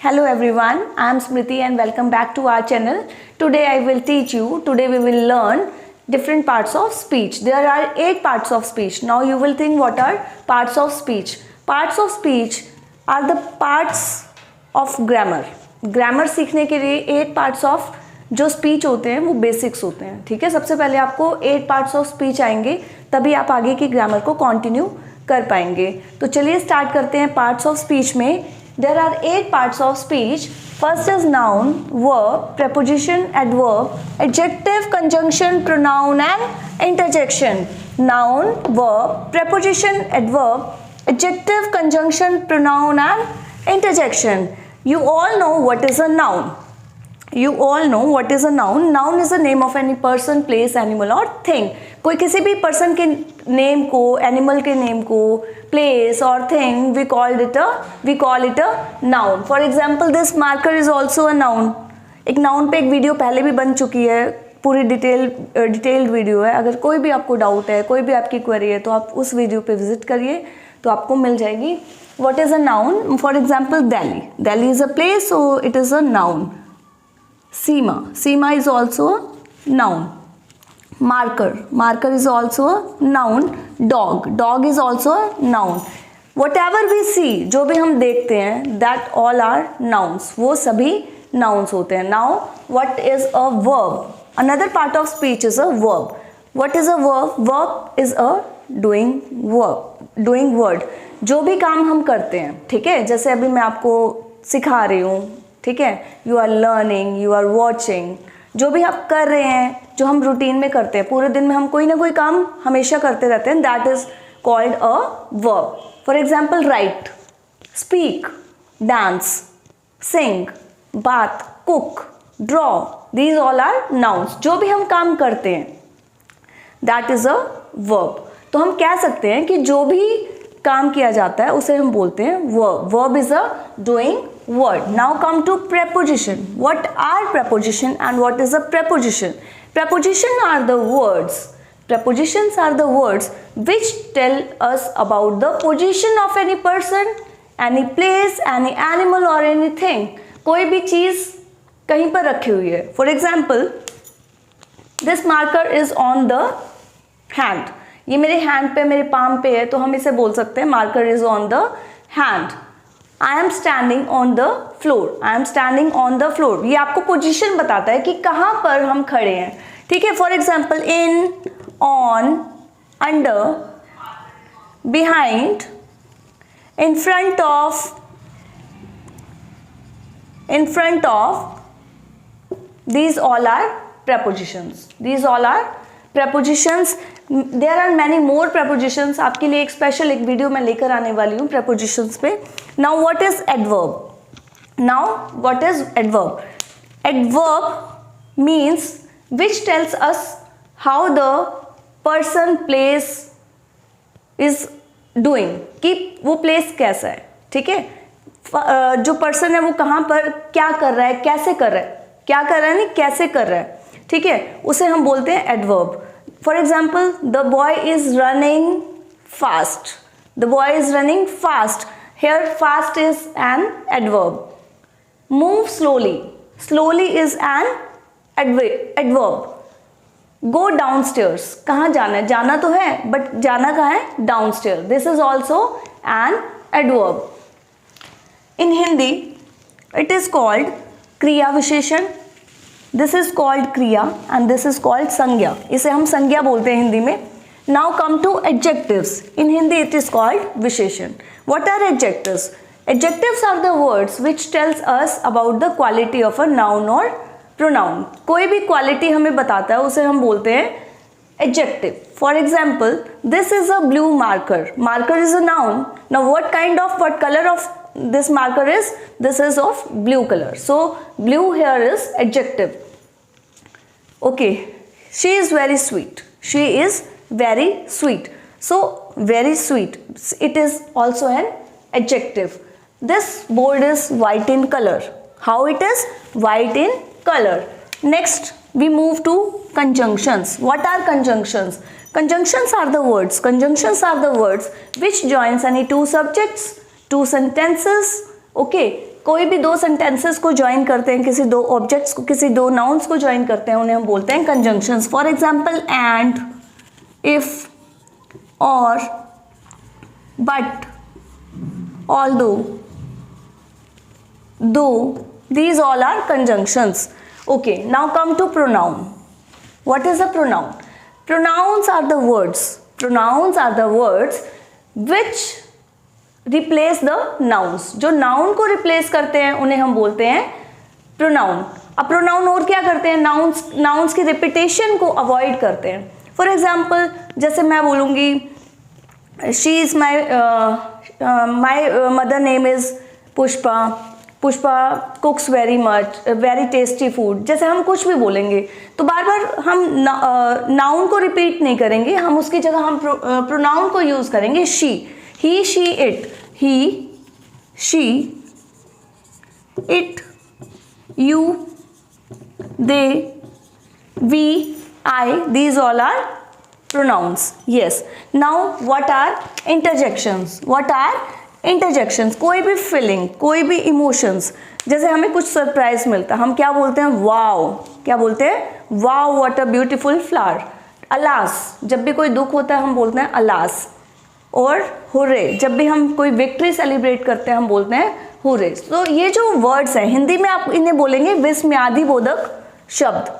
Hello everyone, I am Smriti and welcome back to our channel. Today we will learn different parts of speech. There are 8 parts of speech. Now you will think, what are parts of speech? Parts of speech are the parts of grammar. Grammar सीखने के लिए 8 parts of जो speech होते हैं वो basics होते हैं. ठीक है, सबसे पहले आपको 8 पार्ट्स ऑफ स्पीच आएंगे, तभी आप आगे की ग्रामर को कंटिन्यू कर पाएंगे. तो चलिए स्टार्ट करते हैं पार्ट्स ऑफ स्पीच में. There are 8 parts of speech. First is noun, verb, preposition, adverb, adjective, conjunction, pronoun and interjection. Noun, verb, preposition, adverb, adjective, conjunction, pronoun and interjection. You all know what is a noun. You all know what is a noun. Noun is the name of any person, place, animal or thing. कोई किसी भी person के name को, animal के name को, place or thing, we call it a noun. For example, this marker is also a noun. एक noun पे एक वीडियो पहले भी बन चुकी है, पूरी डिटेल्ड वीडियो है. अगर कोई भी आपको डाउट है, कोई भी आपकी क्वेरी है, तो आप उस वीडियो पे विजिट करिए तो आपको मिल जाएगी. What is a noun? For example, Delhi. Delhi is a place, so it is a noun. Seema is also a noun. Marker is also a noun. Dog is also a noun. Whatever we see, जो भी हम देखते हैं, that all are nouns. वो सभी nouns होते हैं. Now, what is a verb? Another part of speech is a verb. What is a verb? Verb is a doing word. जो भी काम हम करते हैं, ठीक है, जैसे अभी मैं आपको सिखा रही हूँ, ठीक है, you are learning, you are watching, जो भी आप कर रहे हैं, जो हम रूटीन में करते हैं, पूरे दिन में हम कोई ना कोई काम हमेशा करते रहते हैं, that is called a verb. For example, write, speak, dance, sing, बात, cook, draw, these all are nouns. जो भी हम काम करते हैं, दैट इज अ वर्ब. तो हम कह सकते हैं कि जो भी काम किया जाता है उसे हम बोलते हैं verb. Verb is a doing word. Now come to preposition. What are preposition and what is a preposition? Preposition are the words. Prepositions are the words which tell us about the position of any person, any place, any animal or anything. कोई भी चीज कहीं पर रखी हुई है. For example, this marker is on the hand. ये मेरे hand पे, मेरे palm पे है, तो हम इसे बोल सकते हैं marker is on the hand. I am standing on the floor. I am standing on the floor. ये आपको पोजीशन बताता है कि कहाँ पर हम खड़े हैं. ठीक है, for example, in, on, under, behind, in front of, these all are prepositions. These all are prepositions. There are many more prepositions. आपके लिए एक स्पेशल एक वीडियो मैं लेकर आने वाली हूँ prepositions पे. Now what is adverb? Adverb means which tells us how the person, place is doing, कि वो place कैसा है. ठीक है, जो person है वो कहाँ पर क्या कर रहा है, कैसे कर रहा है, क्या कर रहा है नहीं कैसे कर रहा है. ठीक है, उसे हम बोलते हैं adverb. For example, the boy is running fast. The boy is running fast. Here fast is an adverb. Move slowly. Slowly is an adverb. Go downstairs. कहाँ जाना है? जाना तो है, but जाना कहाँ है? Downstairs. This is also an adverb. In Hindi, it is called क्रिया विशेषण. This is called क्रिया and this is called संज्ञा. इसे हम संज्ञा बोलते हैं हिंदी में. Now come to adjectives. In Hindi it is called विशेषण. What are adjectives? Adjectives are the words which tells us about the quality of a noun or pronoun. कोई भी quality हमें बताता है उसे हम बोलते हैं adjective. For example, this is a blue marker. Marker is a noun. Now what color of this marker is? This is of blue color. So blue here is adjective. Okay, she is very sweet. She is very sweet. So very sweet, it is also an adjective. This board is white in color. How it is? White in color. Next we move to conjunctions. What are conjunctions? Conjunctions are the words which joins any two subjects, two sentences. Okay, कोई भी दो sentences को join करते हैं, किसी दो objects को, किसी दो नाउन्स को ज्वाइन करते हैं, उन्हें हम बोलते हैं conjunctions. For example and, if, और, but, although, though, these all are conjunctions. Okay, now come to pronoun. What is a pronoun? Pronouns are the words. Pronouns are the words which replace the nouns. जो noun को replace करते हैं उन्हें हम बोलते हैं pronoun. अब pronoun और क्या करते हैं? nouns की repetition को avoid करते हैं. For example, जैसे मैं बोलूँगी she is my mother name is Pushpa. Pushpa कुक्स very tasty food. जैसे हम कुछ भी बोलेंगे तो बार बार हम नाउन को रिपीट नहीं करेंगे, हम उसकी जगह हम प्रोनाउन को यूज करेंगे. She, he, she, it. He, she, it, you, they, we, I. These all are pronouns. Yes. Now what are interjections? What are interjections? कोई भी फीलिंग, कोई भी इमोशंस. जैसे हमें कुछ सरप्राइज मिलता है, हम क्या बोलते हैं? वाओ. क्या बोलते हैं? Wow, what a beautiful flower. Alas, जब भी कोई दुख होता है हम बोलते हैं अलास. और हुर्रे, जब भी हम कोई विक्ट्री सेलिब्रेट करते हैं हम बोलते हैं हुर्रे. तो ये जो वर्ड्स हैं हिंदी में आप इन्हें बोलेंगे विस्मयादिबोधक शब्द.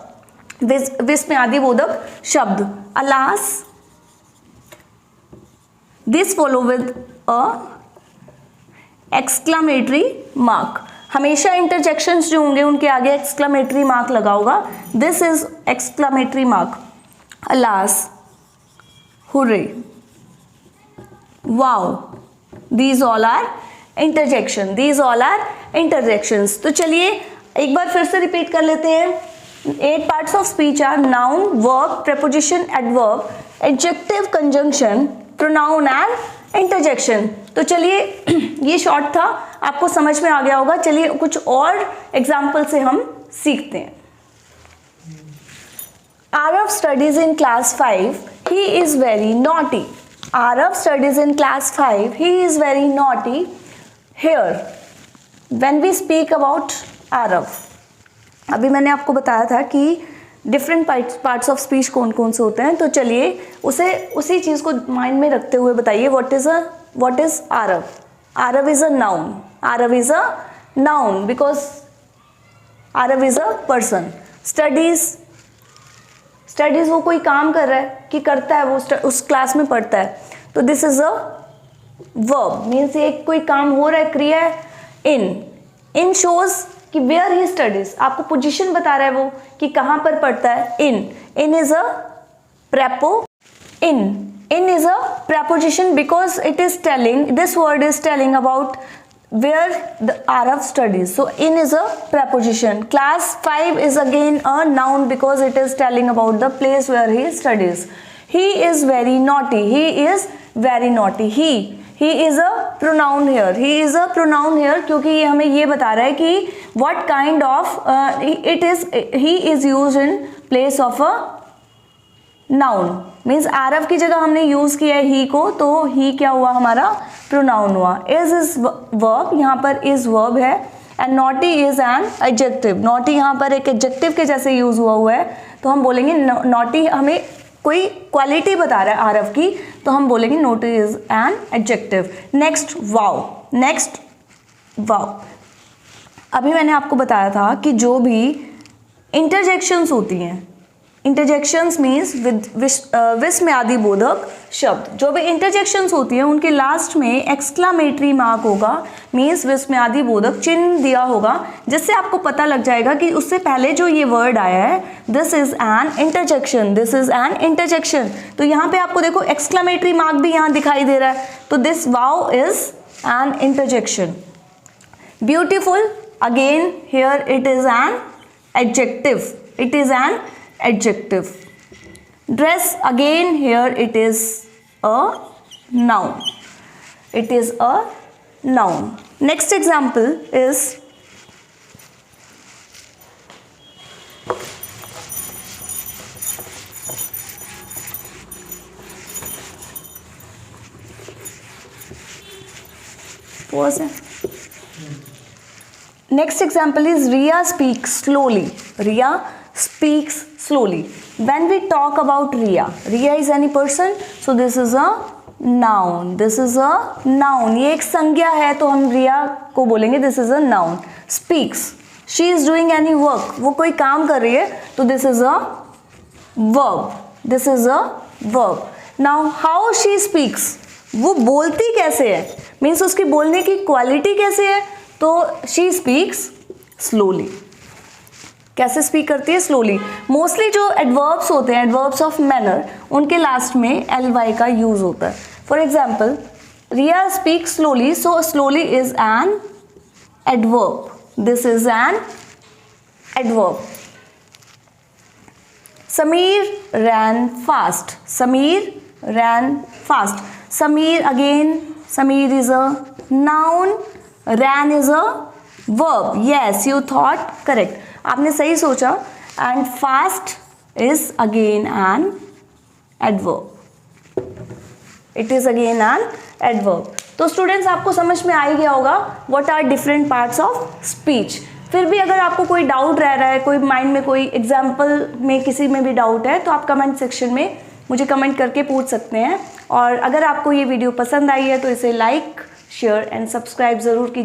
विस्मयादिबोधक शब्द. Alas, this follow with a exclamatory mark. हमेशा इंटरजेक्शंस जो होंगे उनके आगे एक्सक्लामेटरी मार्क लगा होगा. This is exclamatory mark. Alas, hurray, wow. These all are interjection. These all are interjections. तो चलिए एक बार फिर से रिपीट कर लेते हैं. 8 parts of speech are noun, verb, preposition, adverb, adjective, conjunction, pronoun and interjection. तो चलिए ये शॉर्ट था, आपको समझ में आ गया होगा. चलिए कुछ और एग्जाम्पल से हम सीखते हैं. Aarav studies in class 5. He is very naughty. Aarav studies in class 5. He is very naughty. Here when we speak about Aarav, अभी मैंने आपको बताया था कि डिफरेंट पार्ट्स ऑफ स्पीच कौन कौन से होते हैं. तो चलिए उसी चीज़ को माइंड में रखते हुए बताइए what is Aarav. Aarav is a noun. Aarav is a noun because Aarav is a person. Studies वो कोई काम कर रहा है कि करता है, वो उस क्लास में पढ़ता है. तो this is a verb, means एक कोई काम हो रहा है, क्रिया है. इन शोज कि वेयर ही स्टडीज, आपको पोजीशन बता रहा है वो कि कहाँ पर पढ़ता है. In is a prepo. In is a preposition because it is telling, this word is telling about where the Arav studies. So in is a preposition. Class 5 is again a noun because it is telling about the place where he studies. He is very naughty. He is very naughty. He is a pronoun here. He is a pronoun here क्योंकि ये हमें ये बता रहा है कि what kind of he is used in place of a noun. Means Aarav की जगह हमने यूज किया है ही को, तो ही क्या हुआ? हमारा प्रोनाउन हुआ. इज वर्ब, यहाँ पर इज वर्ब है. And naughty is an adjective. Naughty यहाँ पर एक एडजेक्टिव के जैसे यूज हुआ है, तो हम बोलेंगे नॉटी हमें कोई क्वालिटी बता रहा है आरव की, तो हम बोलेंगे naughty is an adjective. Next wow. अभी मैंने आपको बताया था कि जो भी इंटरजेक्शंस होती हैं, इंटरजेक्शंस मीन्स विस्मयादिबोधक शब्द, जो भी इंटरजेक्शंस होती हैं उनके लास्ट में एक्सक्लामेटरी मार्क होगा, मीन्स विस्मयादिबोधक चिन्ह दिया होगा, जिससे आपको पता लग जाएगा कि उससे पहले जो ये वर्ड आया है this is N interjection. This is N interjection. तो यहाँ पे आपको देखो एक्सक्लामेटरी मार्क भी यहाँ दिखाई दे रहा है. तो this wow is an interjection. Beautiful, again here it is an adjective. It is an adjective. Dress, again here it is a noun. It is a noun. Next example is pause. Next example is Riya speaks slowly. Riya speaks slowly. When we talk about Riya, Riya is any person, so this is a noun. This is a noun. ये एक संज्ञा है तो हम रिया को बोलेंगे this is a noun. Speaks. She is doing any work. वो कोई काम कर रही है तो this is a verb. This is a verb. Now how she speaks. वो बोलती कैसे है, मीन्स उसकी बोलने की क्वालिटी कैसे है, तो शी स्पीक्स स्लोली. कैसे स्पीक करती है? स्लोली. मोस्टली जो एडवर्ब्स होते हैं, एडवर्ब्स ऑफ मैनर, उनके लास्ट में एल वाई का यूज होता है. For example, Riya speak slowly, so slowly is an adverb. This is an adverb. Sameer ran fast. Sameer ran fast. Sameer, again, Sameer is a noun, ran is a verb. Yes, you thought correct. आपने सही सोचा. And fast is again an adverb. It is again an adverb. तो students आपको समझ में आ ही गया होगा what are different parts of speech. फिर भी अगर आपको कोई डाउट रह रहा है, कोई माइंड में कोई एग्जाम्पल में किसी में भी डाउट है, तो आप कमेंट सेक्शन में मुझे कमेंट करके पूछ सकते हैं. और अगर आपको ये वीडियो पसंद आई है तो इसे लाइक, शेयर एंड सब्सक्राइब ज़रूर कीजिए.